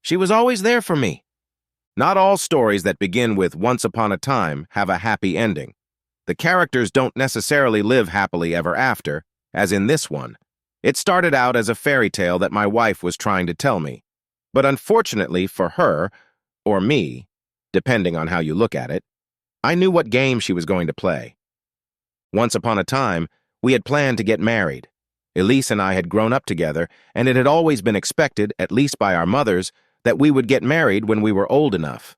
She was always there for me. Not all stories that begin with once upon a time have a happy ending. The characters don't necessarily live happily ever after, as in this one. It started out as a fairy tale that my wife was trying to tell me. But unfortunately for her, or me, depending on how you look at it, I knew what game she was going to play. Once upon a time, we had planned to get married. Elise and I had grown up together, and it had always been expected, at least by our mothers, that we would get married when we were old enough.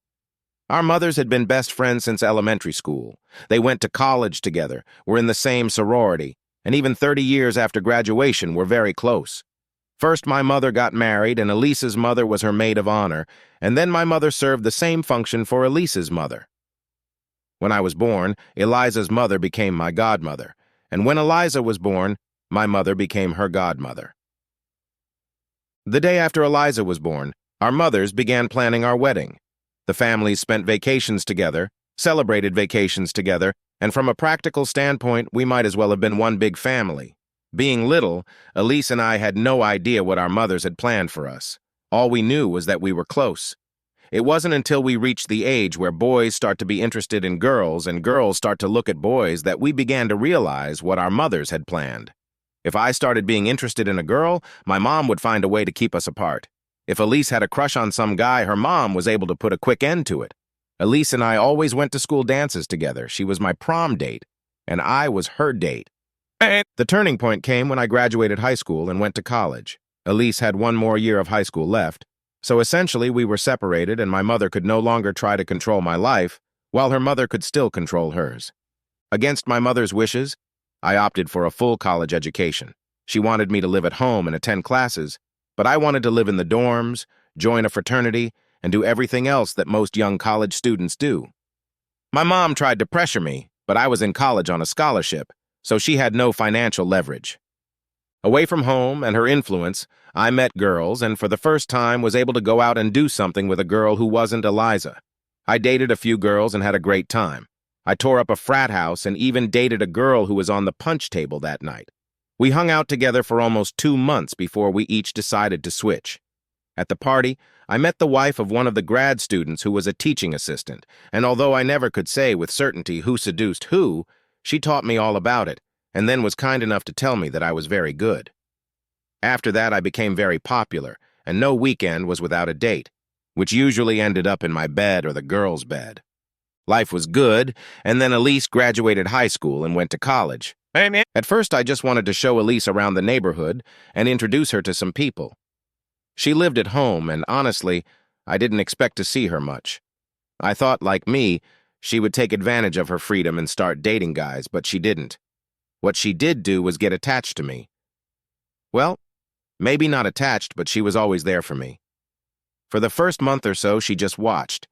Our mothers had been best friends since elementary school. They went to college together, were in the same sorority, and even 30 years after graduation were very close. First, my mother got married, and Elise's mother was her maid of honor, and then my mother served the same function for Elise's mother. When I was born, Eliza's mother became my godmother, and when Eliza was born, my mother became her godmother. The day after Eliza was born, our mothers began planning our wedding. The families spent vacations together, celebrated vacations together, and from a practical standpoint, we might as well have been one big family. Being little, Elise and I had no idea what our mothers had planned for us. All we knew was that we were close. It wasn't until we reached the age where boys start to be interested in girls and girls start to look at boys that we began to realize what our mothers had planned. If I started being interested in a girl, my mom would find a way to keep us apart. If Elise had a crush on some guy, her mom was able to put a quick end to it. Elise and I always went to school dances together. She was my prom date, and I was her date. The turning point came when I graduated high school and went to college. Elise had one more year of high school left, so essentially we were separated and my mother could no longer try to control my life, while her mother could still control hers. Against my mother's wishes, I opted for a full college education. She wanted me to live at home and attend classes, but I wanted to live in the dorms, join a fraternity, and do everything else that most young college students do. My mom tried to pressure me, but I was in college on a scholarship, so she had no financial leverage. Away from home and her influence, I met girls and for the first time was able to go out and do something with a girl who wasn't Eliza. I dated a few girls and had a great time. I tore up a frat house and even dated a girl who was on the punch table that night. We hung out together for almost 2 months before we each decided to switch. At the party, I met the wife of one of the grad students who was a teaching assistant, and although I never could say with certainty who seduced who, she taught me all about it, and then was kind enough to tell me that I was very good. After that, I became very popular, and no weekend was without a date, which usually ended up in my bed or the girl's bed. Life was good, and then Elise graduated high school and went to college. At first, I just wanted to show Elise around the neighborhood and introduce her to some people. She lived at home, and honestly, I didn't expect to see her much. I thought, like me, she would take advantage of her freedom and start dating guys, but she didn't. What she did do was get attached to me. Well, maybe not attached, but she was always there for me. For the first month or so, she just watched.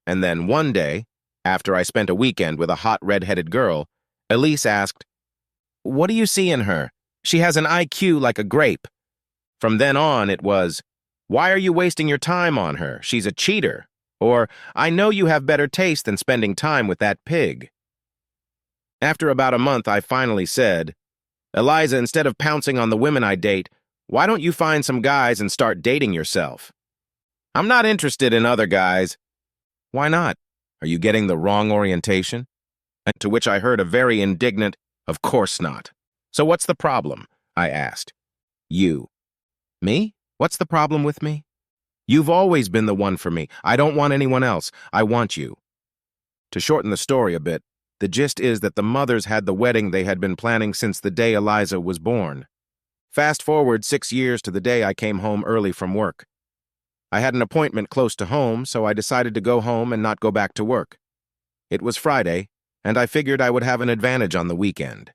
And then one day, after I spent a weekend with a hot red-headed girl, Elise asked, "What do you see in her? She has an IQ like a grape." From then on, it was, "Why are you wasting your time on her? She's a cheater." Or, "I know you have better taste than spending time with that pig." After about a month, I finally said, "Eliza, instead of pouncing on the women I date, why don't you find some guys and start dating yourself?" "I'm not interested in other guys." "Why not? Are you getting the wrong orientation?" And to which I heard a very indignant, "Of course not." "So what's the problem?" I asked. "You." "Me? What's the problem with me?" "You've always been the one for me. I don't want anyone else. I want you." To shorten the story a bit, the gist is that the mothers had the wedding they had been planning since the day Eliza was born. Fast forward 6 years to the day I came home early from work. I had an appointment close to home, so I decided to go home and not go back to work. It was Friday, and I figured I would have an advantage on the weekend.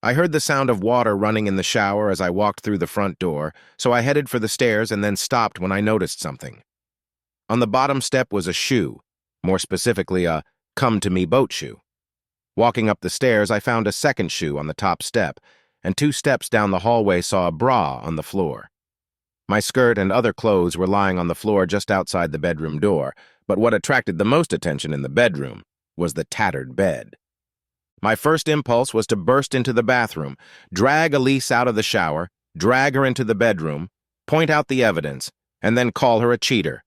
I heard the sound of water running in the shower as I walked through the front door, so I headed for the stairs and then stopped when I noticed something. On the bottom step was a shoe, more specifically a come-to-me boat shoe. Walking up the stairs, I found a second shoe on the top step, and 2 steps down the hallway saw a bra on the floor. My skirt and other clothes were lying on the floor just outside the bedroom door, but what attracted the most attention in the bedroom was the tattered bed. My first impulse was to burst into the bathroom, drag Elise out of the shower, drag her into the bedroom, point out the evidence, and then call her a cheater.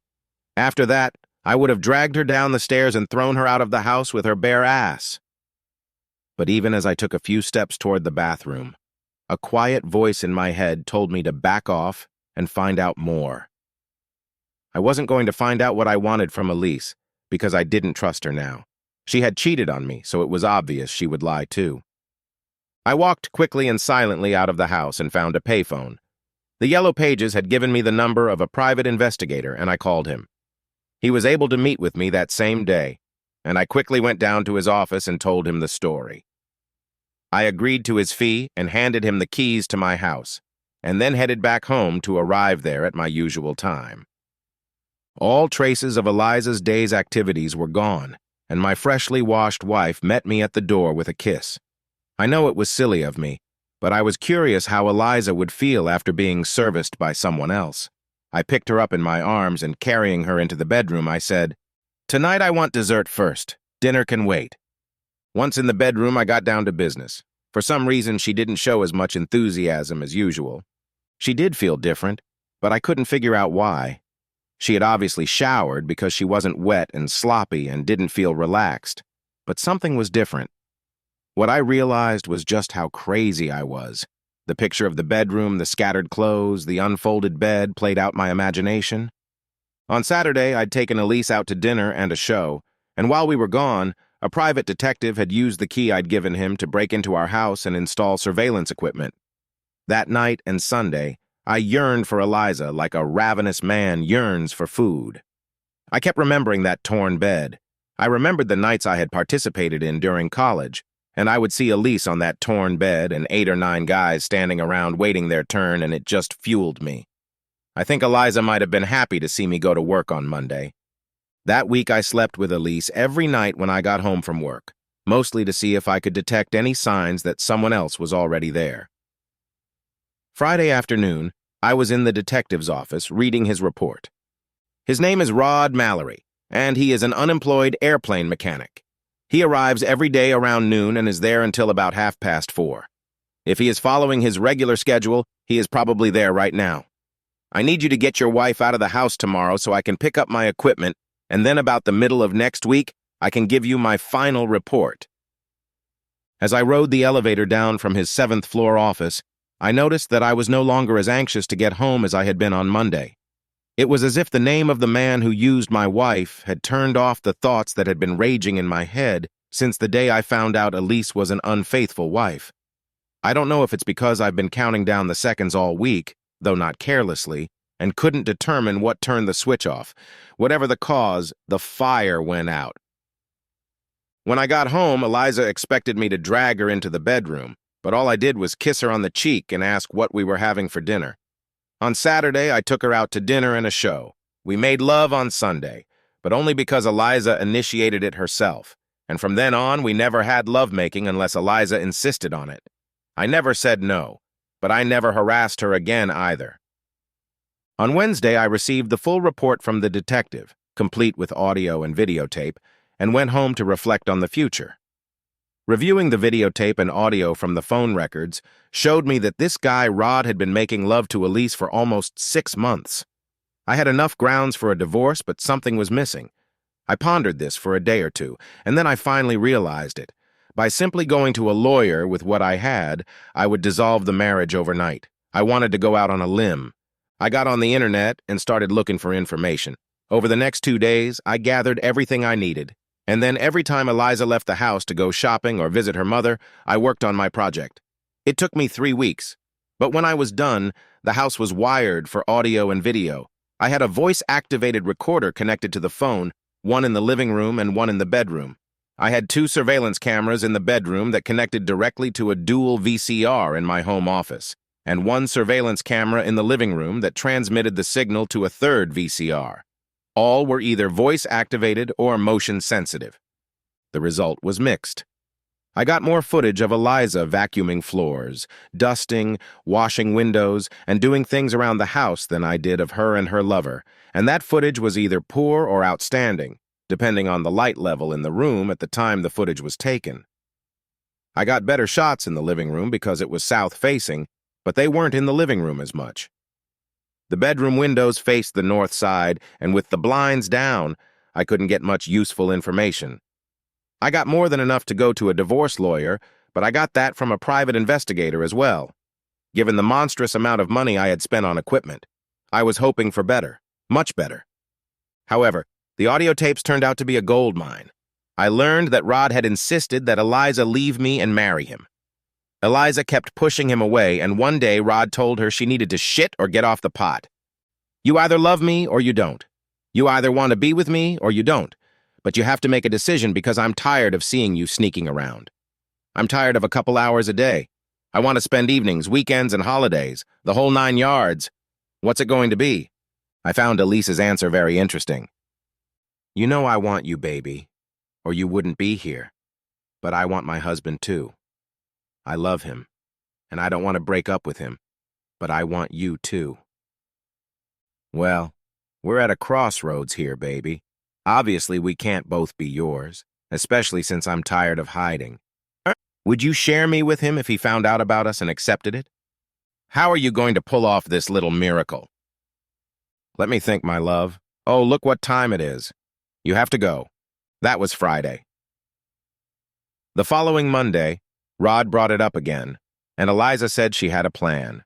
After that, I would have dragged her down the stairs and thrown her out of the house with her bare ass. But even as I took a few steps toward the bathroom, a quiet voice in my head told me to back off and find out more. I wasn't going to find out what I wanted from Elise, because I didn't trust her now. She had cheated on me, so it was obvious she would lie too. I walked quickly and silently out of the house and found a payphone. The Yellow Pages had given me the number of a private investigator, and I called him. He was able to meet with me that same day, and I quickly went down to his office and told him the story. I agreed to his fee and handed him the keys to my house, and then headed back home to arrive there at my usual time. All traces of Eliza's day's activities were gone, and my freshly washed wife met me at the door with a kiss. I know it was silly of me, but I was curious how Eliza would feel after being serviced by someone else. I picked her up in my arms and carrying her into the bedroom, I said, "Tonight I want dessert first. Dinner can wait." Once in the bedroom, I got down to business. For some reason, she didn't show as much enthusiasm as usual. She did feel different, but I couldn't figure out why. She had obviously showered because she wasn't wet and sloppy and didn't feel relaxed. But something was different. What I realized was just how crazy I was. The picture of the bedroom, the scattered clothes, the unfolded bed played out my imagination. On Saturday, I'd taken Elise out to dinner and a show, and while we were gone, a private detective had used the key I'd given him to break into our house and install surveillance equipment. That night and Sunday, I yearned for Eliza like a ravenous man yearns for food. I kept remembering that torn bed. I remembered the nights I had participated in during college, and I would see Elise on that torn bed and 8 or 9 guys standing around waiting their turn, and it just fueled me. I think Eliza might have been happy to see me go to work on Monday. That week I slept with Elise every night when I got home from work, mostly to see if I could detect any signs that someone else was already there. Friday afternoon, I was in the detective's office reading his report. His name is Rod Mallory, and he is an unemployed airplane mechanic. He arrives every day around noon and is there until about 4:30. If he is following his regular schedule, he is probably there right now. I need you to get your wife out of the house tomorrow so I can pick up my equipment, and then about the middle of next week, I can give you my final report. As I rode the elevator down from his 7th-floor office, I noticed that I was no longer as anxious to get home as I had been on Monday. It was as if the name of the man who used my wife had turned off the thoughts that had been raging in my head since the day I found out Elise was an unfaithful wife. I don't know if it's because I've been counting down the seconds all week, though not carelessly, and couldn't determine what turned the switch off. Whatever the cause, the fire went out. When I got home, Eliza expected me to drag her into the bedroom, but all I did was kiss her on the cheek and ask what we were having for dinner. On Saturday, I took her out to dinner and a show. We made love on Sunday, but only because Eliza initiated it herself, and from then on, we never had lovemaking unless Eliza insisted on it. I never said no, but I never harassed her again either. On Wednesday, I received the full report from the detective, complete with audio and videotape, and went home to reflect on the future. Reviewing the videotape and audio from the phone records showed me that this guy Rod had been making love to Elise for almost 6 months. I had enough grounds for a divorce, but something was missing. I pondered this for a day or two, and then I finally realized it. By simply going to a lawyer with what I had, I would dissolve the marriage overnight. I wanted to go out on a limb. I got on the internet and started looking for information. Over the next 2 days, I gathered everything I needed. And then every time Eliza left the house to go shopping or visit her mother, I worked on my project. It took me 3 weeks. But when I was done, the house was wired for audio and video. I had a voice-activated recorder connected to the phone, one in the living room and one in the bedroom. I had 2 surveillance cameras in the bedroom that connected directly to a dual VCR in my home office, and 1 surveillance camera in the living room that transmitted the signal to a 3rd VCR. All were either voice-activated or motion-sensitive. The result was mixed. I got more footage of Eliza vacuuming floors, dusting, washing windows, and doing things around the house than I did of her and her lover, and that footage was either poor or outstanding, depending on the light level in the room at the time the footage was taken. I got better shots in the living room because it was south-facing, but they weren't in the living room as much. The bedroom windows faced the north side, and with the blinds down, I couldn't get much useful information. I got more than enough to go to a divorce lawyer, but I got that from a private investigator as well. Given the monstrous amount of money I had spent on equipment, I was hoping for better, much better. However, the audio tapes turned out to be a gold mine. I learned that Rod had insisted that Eliza leave me and marry him. Eliza kept pushing him away, and one day Rod told her she needed to shit or get off the pot. You either love me or you don't. You either want to be with me or you don't. But you have to make a decision because I'm tired of seeing you sneaking around. I'm tired of a couple hours a day. I want to spend evenings, weekends, and holidays, the whole 9 yards. What's it going to be? I found Elisa's answer very interesting. You know I want you, baby, or you wouldn't be here. But I want my husband too. I love him, and I don't want to break up with him, but I want you too. Well, we're at a crossroads here, baby. Obviously, we can't both be yours, especially since I'm tired of hiding. Would you share me with him if he found out about us and accepted it? How are you going to pull off this little miracle? Let me think, my love. Oh, look what time it is. You have to go. That was Friday. The following Monday, Rod brought it up again, and Eliza said she had a plan.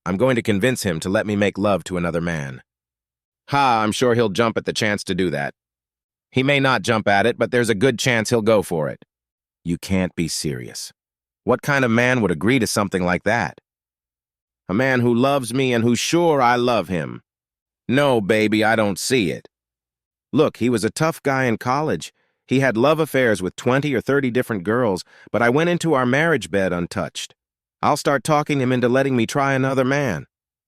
I'm going to convince him to let me make love to another man. Ha, I'm sure he'll jump at the chance to do that. He may not jump at it, but there's a good chance he'll go for it. You can't be serious. What kind of man would agree to something like that? A man who loves me and who's sure I love him. No, baby, I don't see it. Look, he was a tough guy in college. He had love affairs with 20 or 30 different girls, but I went into our marriage bed untouched. I'll start talking him into letting me try another man.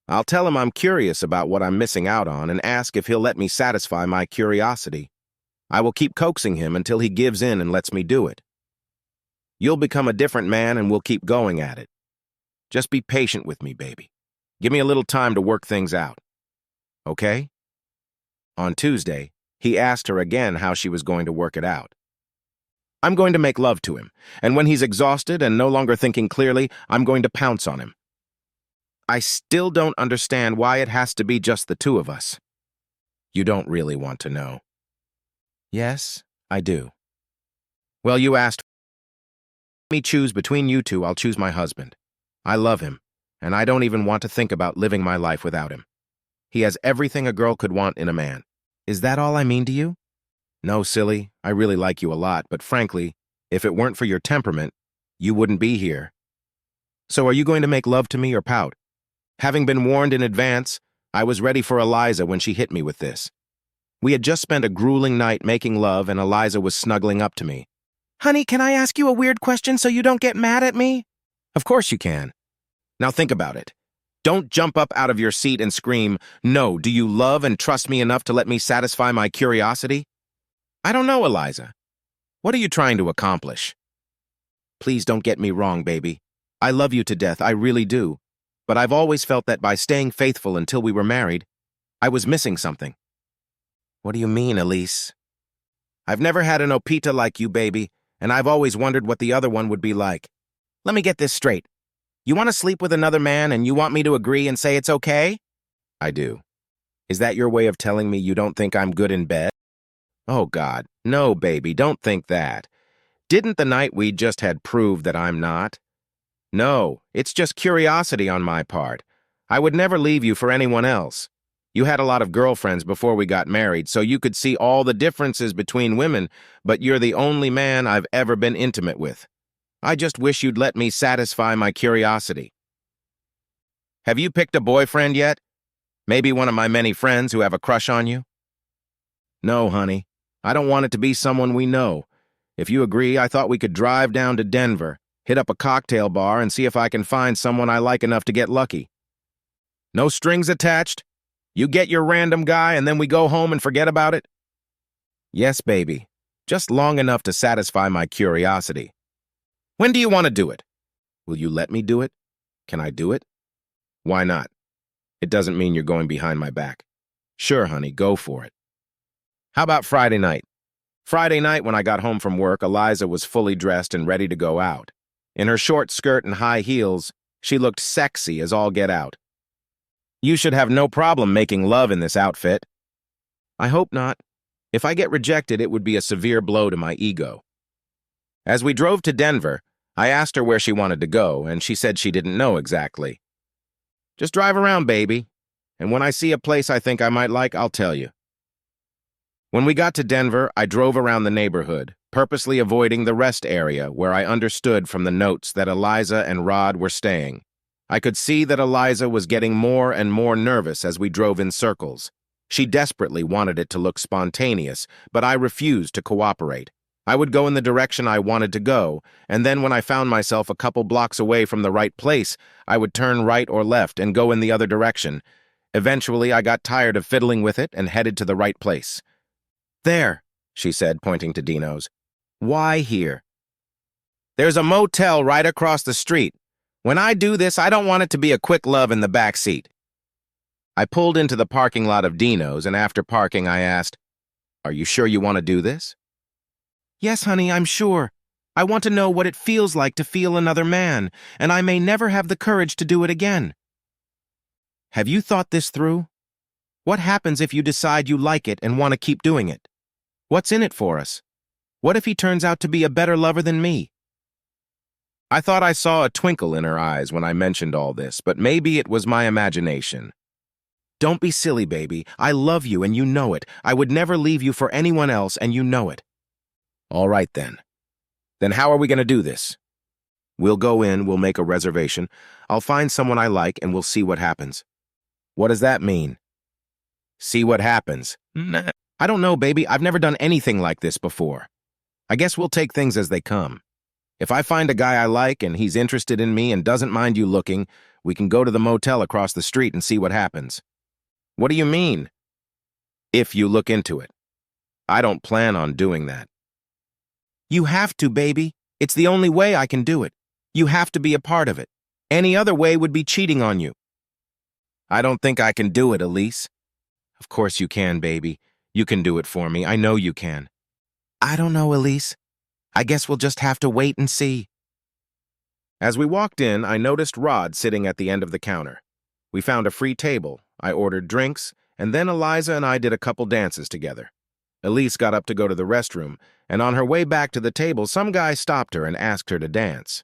I'll tell him I'm curious about what I'm missing out on and ask if he'll let me satisfy my curiosity. I will keep coaxing him until he gives in and lets me do it. You'll become a different man and we'll keep going at it. Just be patient with me, baby. Give me a little time to work things out. Okay? On Tuesday, he asked her again how she was going to work it out. I'm going to make love to him, and when he's exhausted and no longer thinking clearly, I'm going to pounce on him. I still don't understand why it has to be just the two of us. You don't really want to know. Yes, I do. Well, you asked me choose between you two, I'll choose my husband. I love him, and I don't even want to think about living my life without him. He has everything a girl could want in a man. Is that all I mean to you? No, silly, I really like you a lot, but frankly, if it weren't for your temperament, you wouldn't be here. So are you going to make love to me or pout? Having been warned in advance, I was ready for Eliza when she hit me with this. We had just spent a grueling night making love, and Eliza was snuggling up to me. Honey, can I ask you a weird question so you don't get mad at me? Of course you can. Now think about it. Don't jump up out of your seat and scream, no, do you love and trust me enough to let me satisfy my curiosity? I don't know, Eliza. What are you trying to accomplish? Please don't get me wrong, baby. I love you to death, I really do. But I've always felt that by staying faithful until we were married, I was missing something. What do you mean, Elise? I've never had an opita like you, baby, and I've always wondered what the other one would be like. Let me get this straight. You want to sleep with another man and you want me to agree and say it's okay? I do. Is that your way of telling me you don't think I'm good in bed? Oh, God. No, baby, don't think that. Didn't the night we just had prove that I'm not? No, it's just curiosity on my part. I would never leave you for anyone else. You had a lot of girlfriends before we got married, so you could see all the differences between women, but you're the only man I've ever been intimate with. I just wish you'd let me satisfy my curiosity. Have you picked a boyfriend yet? Maybe one of my many friends who have a crush on you? No, honey. I don't want it to be someone we know. If you agree, I thought we could drive down to Denver, hit up a cocktail bar, and see if I can find someone I like enough to get lucky. No strings attached? You get your random guy and then we go home and forget about it? Yes, baby. Just long enough to satisfy my curiosity. When do you want to do it? Will you let me do it? Can I do it? Why not? It doesn't mean you're going behind my back. Sure, honey, go for it. How about Friday night? Friday night when I got home from work, Eliza was fully dressed and ready to go out. In her short skirt and high heels, she looked sexy as all get out. You should have no problem making love in this outfit. I hope not. If I get rejected, it would be a severe blow to my ego. As we drove to Denver, I asked her where she wanted to go, and she said she didn't know exactly. Just drive around, baby, and when I see a place I think I might like, I'll tell you. When we got to Denver, I drove around the neighborhood, purposely avoiding the rest area where I understood from the notes that Eliza and Rod were staying. I could see that Eliza was getting more and more nervous as we drove in circles. She desperately wanted it to look spontaneous, but I refused to cooperate. I would go in the direction I wanted to go, and then when I found myself a couple blocks away from the right place, I would turn right or left and go in the other direction. Eventually, I got tired of fiddling with it and headed to the right place. There, she said, pointing to Dino's. Why here? There's a motel right across the street. When I do this, I don't want it to be a quick love in the back seat. I pulled into the parking lot of Dino's, and after parking, I asked, Are you sure you want to do this? Yes, honey, I'm sure. I want to know what it feels like to feel another man, and I may never have the courage to do it again. Have you thought this through? What happens if you decide you like it and want to keep doing it? What's in it for us? What if he turns out to be a better lover than me? I thought I saw a twinkle in her eyes when I mentioned all this, but maybe it was my imagination. Don't be silly, baby. I love you and you know it. I would never leave you for anyone else and you know it. All right, then. Then how are we going to do this? We'll go in, we'll make a reservation. I'll find someone I like and we'll see what happens. What does that mean? See what happens. I don't know, baby. I've never done anything like this before. I guess we'll take things as they come. If I find a guy I like and he's interested in me and doesn't mind you looking, we can go to the motel across the street and see what happens. What do you mean? If you look into it. I don't plan on doing that. You have to, baby. It's the only way I can do it. You have to be a part of it. Any other way would be cheating on you. I don't think I can do it, Elise. Of course you can, baby. You can do it for me. I know you can. I don't know, Elise. I guess we'll just have to wait and see. As we walked in, I noticed Rod sitting at the end of the counter. We found a free table. I ordered drinks, and then Eliza and I did a couple dances together. Elise got up to go to the restroom, and on her way back to the table, some guy stopped her and asked her to dance.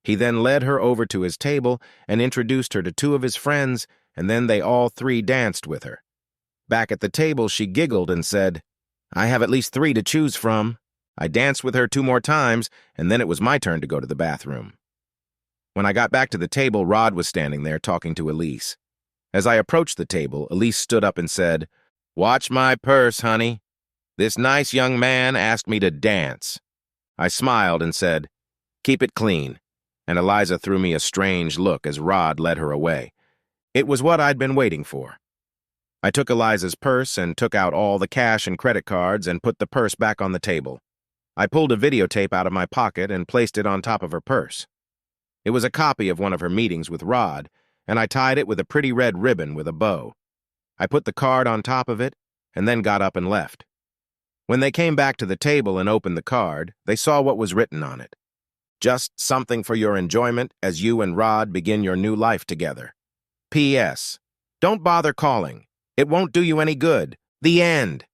He then led her over to his table and introduced her to two of his friends, and then they all three danced with her. Back at the table, she giggled and said, I have at least 3 to choose from. I danced with her 2 more times, and then it was my turn to go to the bathroom. When I got back to the table, Rod was standing there talking to Elise. As I approached the table, Elise stood up and said, Watch my purse, honey. This nice young man asked me to dance. I smiled and said, Keep it clean, and Eliza threw me a strange look as Rod led her away. It was what I'd been waiting for. I took Eliza's purse and took out all the cash and credit cards and put the purse back on the table. I pulled a videotape out of my pocket and placed it on top of her purse. It was a copy of one of her meetings with Rod, and I tied it with a pretty red ribbon with a bow. I put the card on top of it and then got up and left. When they came back to the table and opened the card, they saw what was written on it. Just something for your enjoyment as you and Rod begin your new life together. P.S. Don't bother calling. It won't do you any good. The end.